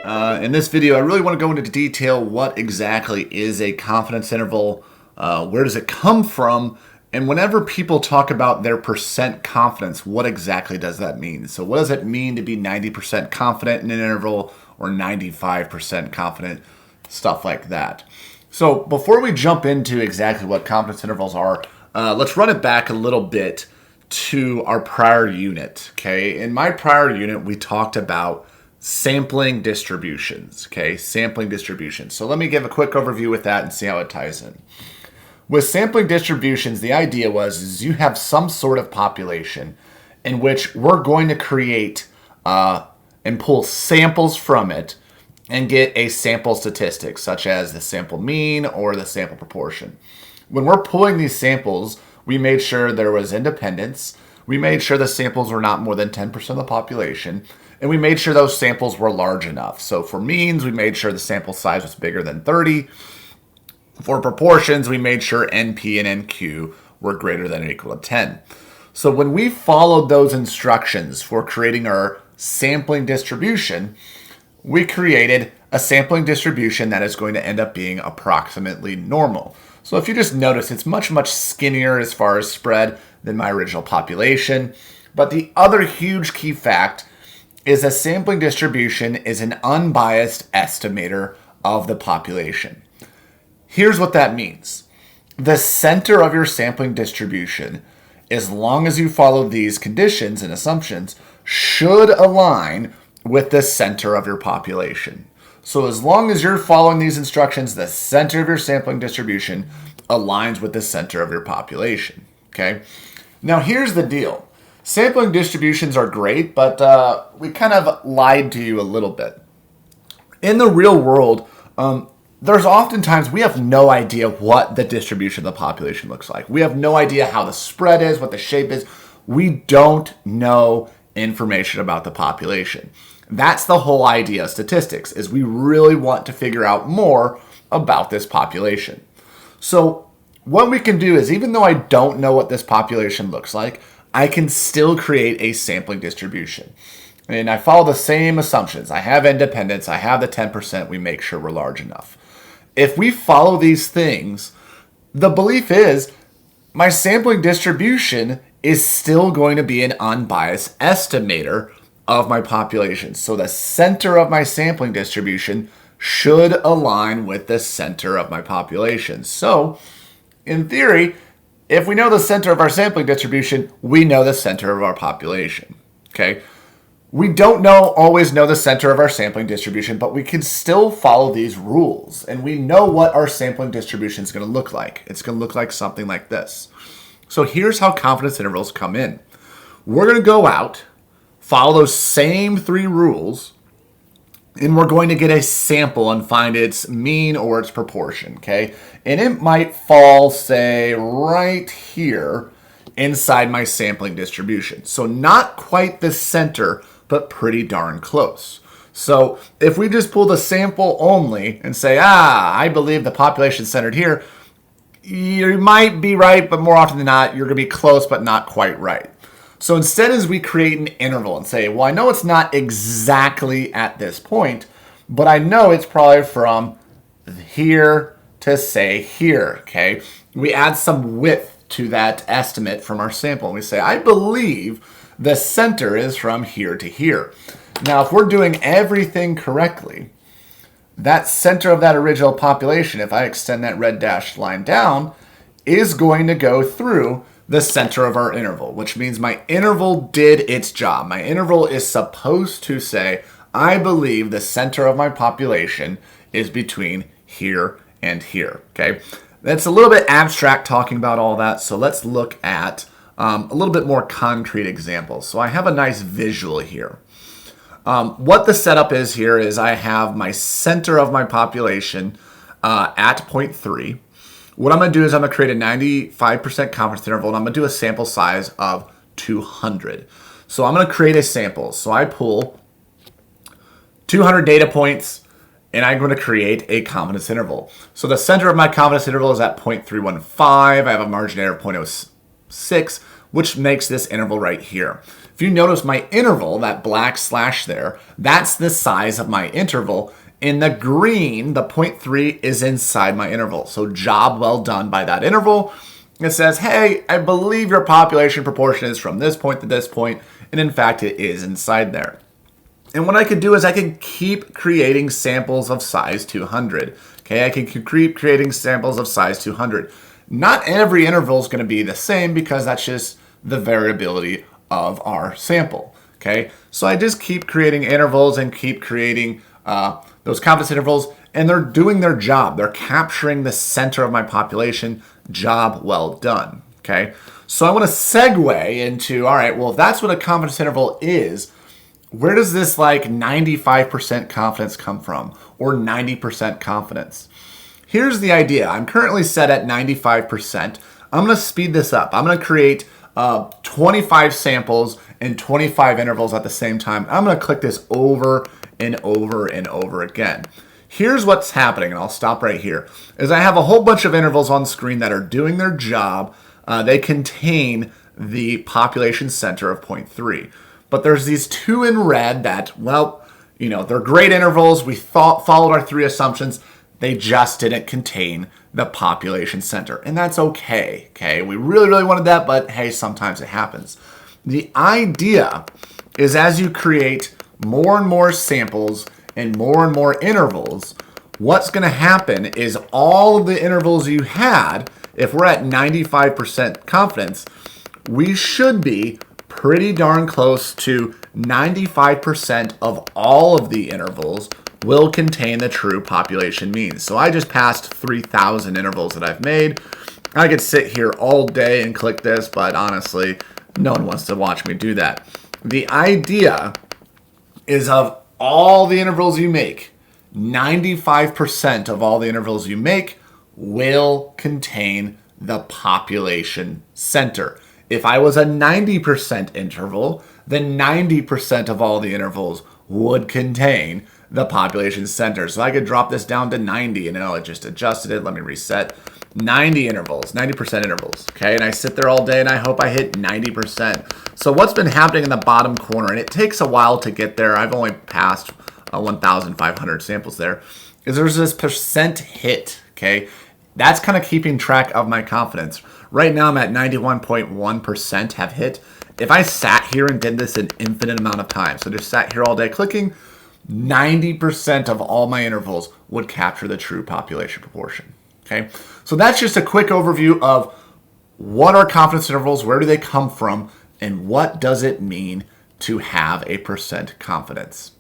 In this video, I really want to go into detail what exactly is a confidence interval, where does it come from, and whenever people talk about their percent confidence, what exactly does that mean? So what does it mean to be 90% confident in an interval or 95% confident, stuff like that. So before we jump into exactly what confidence intervals are, let's run it back a little bit to our prior unit, okay? In my prior unit, we talked about sampling distributions, okay? Sampling distributions. So let me give a quick overview with that and see how it ties in. With sampling distributions, the idea was you have some sort of population in which we're going to create and pull samples from it and get a sample statistic, such as the sample mean or the sample proportion. When we're pulling these samples, we made sure there was independence. We made sure the samples were not more than 10% of the population. And we made sure those samples were large enough. So for means, we made sure the sample size was bigger than 30. For proportions, we made sure NP and NQ were greater than or equal to 10. So when we followed those instructions for creating our sampling distribution, we created a sampling distribution that is going to end up being approximately normal. So if you just notice, it's much, much skinnier as far as spread than my original population. But the other huge key fact is a sampling distribution is an unbiased estimator of the population. Here's what that means. The center of your sampling distribution, as long as you follow these conditions and assumptions, should align with the center of your population. So as long as you're following these instructions, the center of your sampling distribution aligns with the center of your population, okay? Now here's the deal. Sampling distributions are great, but we kind of lied to you a little bit. In the real world, there's oftentimes we have no idea what the distribution of the population looks like. We have no idea how the spread is, what the shape is. We don't know information about the population. That's the whole idea of statistics, is we really want to figure out more about this population. So what we can do is, even though I don't know what this population looks like, I can still create a sampling distribution. And I follow the same assumptions. I have independence, I have the 10%, we make sure we're large enough. If we follow these things, the belief is my sampling distribution is still going to be an unbiased estimator of my population. So the center of my sampling distribution should align with the center of my population. So in theory, if we know the center of our sampling distribution, we know the center of our population, okay? We don't always know the center of our sampling distribution, but we can still follow these rules. And we know what our sampling distribution is going to look like. It's going to look like something like this. So here's how confidence intervals come in. We're going to go out, follow those same three rules, and we're going to get a sample and find its mean or its proportion, okay? And it might fall, say, right here inside my sampling distribution. So not quite the center, but pretty darn close. So if we just pull the sample only and say, I believe the population is centered here, you might be right, but more often than not, you're going to be close, but not quite right. So instead, as we create an interval and say, well, I know it's not exactly at this point, but I know it's probably from here to say here, okay? We add some width to that estimate from our sample. And we say, I believe the center is from here to here. Now, if we're doing everything correctly, that center of that original population, if I extend that red dashed line down, is going to go through the center of our interval, which means my interval did its job. My interval is supposed to say, I believe the center of my population is between here and here, okay? That's a little bit abstract talking about all that, so let's look at a little bit more concrete examples. So I have a nice visual here. What the setup is here is I have my center of my population at 0.3. What I'm going to do is I'm going to create a 95% confidence interval, and I'm going to do a sample size of 200. So I'm going to create a sample. So I pull 200 data points, and I'm going to create a confidence interval. So the center of my confidence interval is at 0.315. I have a margin error of 0.06, which makes this interval right here. If you notice my interval, that black slash there, that's the size of my interval. In the green, the 0.3 is inside my interval. So job well done by that interval. It says, hey, I believe your population proportion is from this point to this point, and in fact, it is inside there. And what I could do is I could keep creating samples of size 200. Okay, I can keep creating samples of size 200. Not every interval is going to be the same because that's just the variability of our sample. Okay, so I just keep creating intervals and keep creating those confidence intervals, and they're doing their job. They're capturing the center of my population. Job well done. Okay, so I want to segue into, all right, well, if that's what a confidence interval is, where does this like 95% confidence come from, or 90% confidence? Here's the idea. I'm currently set at 95%. I'm going to speed this up. I'm going to create 25 samples and 25 intervals at the same time. I'm going to click this over and over and over again. Here's what's happening, and I'll stop right here, is I have a whole bunch of intervals on screen that are doing their job. They contain the population center of 0.3. But there's these two in red that, well, you know, they're great intervals. We followed our 3 assumptions. They just didn't contain the population center. And that's okay, okay? We really, really wanted that, but hey, sometimes it happens. The idea is as you create more and more samples and more intervals, what's going to happen is all of the intervals you had, if we're at 95% confidence, we should be pretty darn close to 95% of all of the intervals will contain the true population mean. So I just passed 3,000 intervals that I've made. I could sit here all day and click this, but honestly, no one wants to watch me do that. The idea is of all the intervals you make, 95% of all the intervals you make will contain the population center. If I was a 90% interval, then 90% of all the intervals would contain the population center. So I could drop this down to 90, and now it just adjusted it. Let me reset. 90 intervals, 90% intervals, okay? And I sit there all day and I hope I hit 90%. So what's been happening in the bottom corner, and it takes a while to get there, I've only passed 1,500 samples there, is there's this percent hit, okay? That's kind of keeping track of my confidence. Right now I'm at 91.1% have hit. If I sat here and did this an infinite amount of time, so just sat here all day clicking, 90% of all my intervals would capture the true population proportion. Okay, so that's just a quick overview of what are confidence intervals, where do they come from, and what does it mean to have a percent confidence.